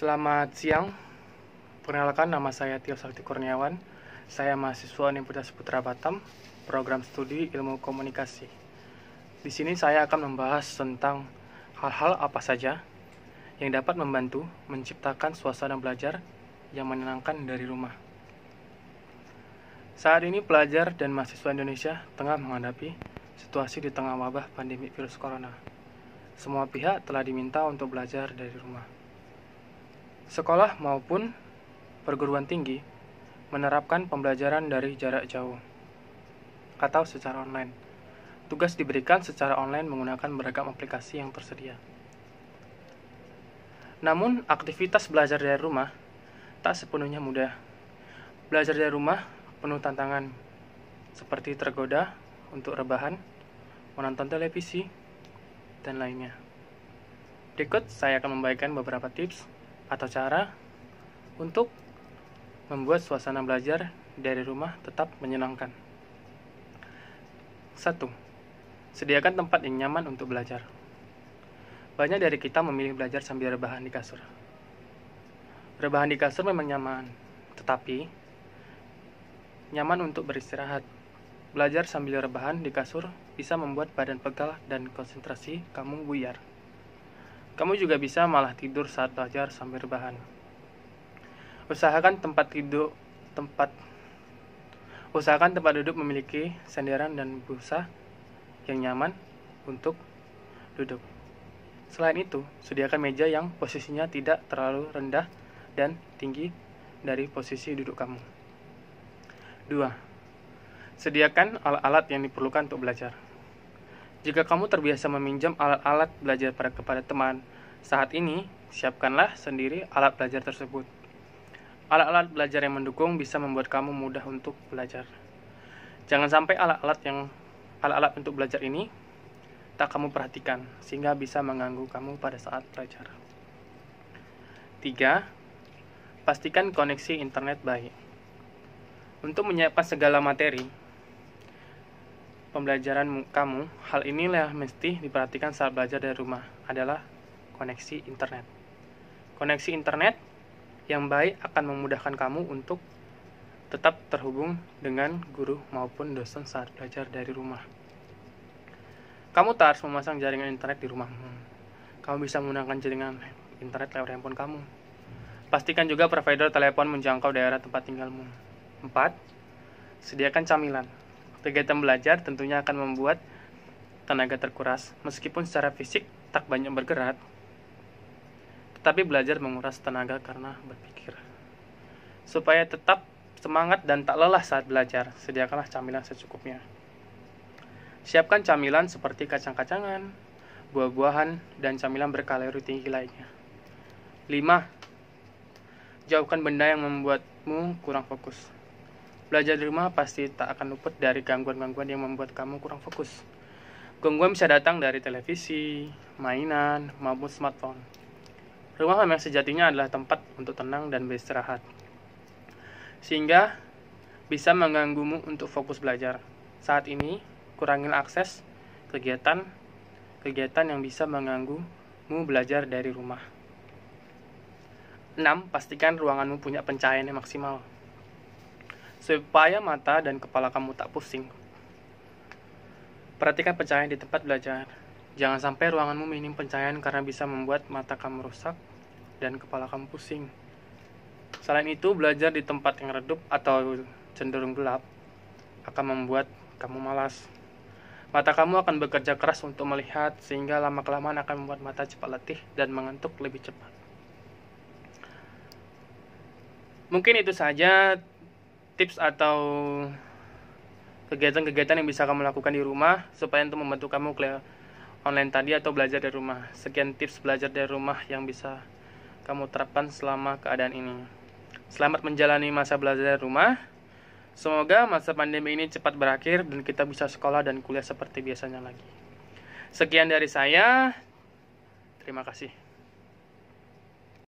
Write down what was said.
Selamat siang, perkenalkan nama saya Tio Sakti Kurniawan. Saya mahasiswa Universitas Putra Batam, program studi Ilmu Komunikasi. Di sini saya akan membahas tentang hal-hal apa saja yang dapat membantu menciptakan suasana belajar yang menyenangkan dari rumah. Saat ini pelajar dan mahasiswa Indonesia tengah menghadapi situasi di tengah wabah pandemi virus corona. Semua pihak telah diminta untuk belajar dari rumah. Sekolah maupun perguruan tinggi menerapkan pembelajaran dari jarak jauh atau secara online. Tugas diberikan secara online menggunakan beragam aplikasi yang tersedia. Namun, aktivitas belajar dari rumah tak sepenuhnya mudah. Belajar dari rumah penuh tantangan, seperti tergoda untuk rebahan, menonton televisi, dan lainnya. Berikut saya akan membagikan beberapa tips atau cara untuk membuat suasana belajar dari rumah tetap menyenangkan. 1. Sediakan tempat yang nyaman untuk belajar. Banyak dari kita memilih belajar sambil rebahan di kasur. Rebahan di kasur memang nyaman, tetapi nyaman untuk beristirahat. Belajar sambil rebahan di kasur bisa membuat badan pegal dan konsentrasi kamu buyar. Kamu juga bisa malah tidur saat belajar sambil rebahan. Usahakan tempat duduk memiliki sandaran dan busa yang nyaman untuk duduk. Selain itu, sediakan meja yang posisinya tidak terlalu rendah dan tinggi dari posisi duduk kamu. 2. Sediakan alat-alat yang diperlukan untuk belajar. Jika kamu terbiasa meminjam alat-alat belajar kepada teman, saat ini siapkanlah sendiri alat belajar tersebut. Alat-alat belajar yang mendukung bisa membuat kamu mudah untuk belajar. Jangan sampai alat-alat untuk belajar ini tak kamu perhatikan, sehingga bisa mengganggu kamu pada saat belajar. 3. Pastikan koneksi internet baik. Untuk menyiapkan segala materi pembelajaran kamu, hal inilah mesti diperhatikan saat belajar dari rumah adalah koneksi internet. Koneksi internet yang baik akan memudahkan kamu untuk tetap terhubung dengan guru maupun dosen saat belajar dari rumah. Kamu tak harus memasang jaringan internet di rumahmu. Kamu bisa menggunakan jaringan internet lewat handphone kamu. Pastikan juga provider telepon menjangkau daerah tempat tinggalmu. 4. Sediakan camilan. Kegiatan belajar tentunya akan membuat tenaga terkuras, meskipun secara fisik tak banyak bergerak, tetapi belajar menguras tenaga karena berpikir. Supaya tetap semangat dan tak lelah saat belajar, sediakanlah camilan secukupnya. Siapkan camilan seperti kacang-kacangan, buah-buahan, dan camilan berkalori tinggi lainnya. 5. Jauhkan benda yang membuatmu kurang fokus. Belajar di rumah pasti tak akan luput dari gangguan-gangguan yang membuat kamu kurang fokus. Gangguan bisa datang dari televisi, mainan, maupun smartphone. Rumah memang sejatinya adalah tempat untuk tenang dan beristirahat, sehingga bisa mengganggumu untuk fokus belajar. Saat ini, kurangilah akses kegiatan yang bisa mengganggumu belajar dari rumah. 6. Pastikan ruanganmu punya pencahayaan yang maksimal, supaya mata dan kepala kamu tak pusing. Perhatikan pencahayaan di tempat belajar. Jangan sampai ruanganmu minim pencahayaan karena bisa membuat mata kamu rusak dan kepala kamu pusing. Selain itu, belajar di tempat yang redup atau cenderung gelap akan membuat kamu malas. Mata kamu akan bekerja keras untuk melihat, sehingga lama-kelamaan akan membuat mata cepat letih dan mengantuk lebih cepat. Mungkin itu saja tips atau kegiatan-kegiatan yang bisa kamu lakukan di rumah supaya untuk membantu kamu online tadi atau belajar dari rumah. Sekian tips belajar dari rumah yang bisa kamu terapkan selama keadaan ini. Selamat menjalani masa belajar dari rumah. Semoga masa pandemi ini cepat berakhir dan kita bisa sekolah dan kuliah seperti biasanya lagi. Sekian dari saya. Terima kasih.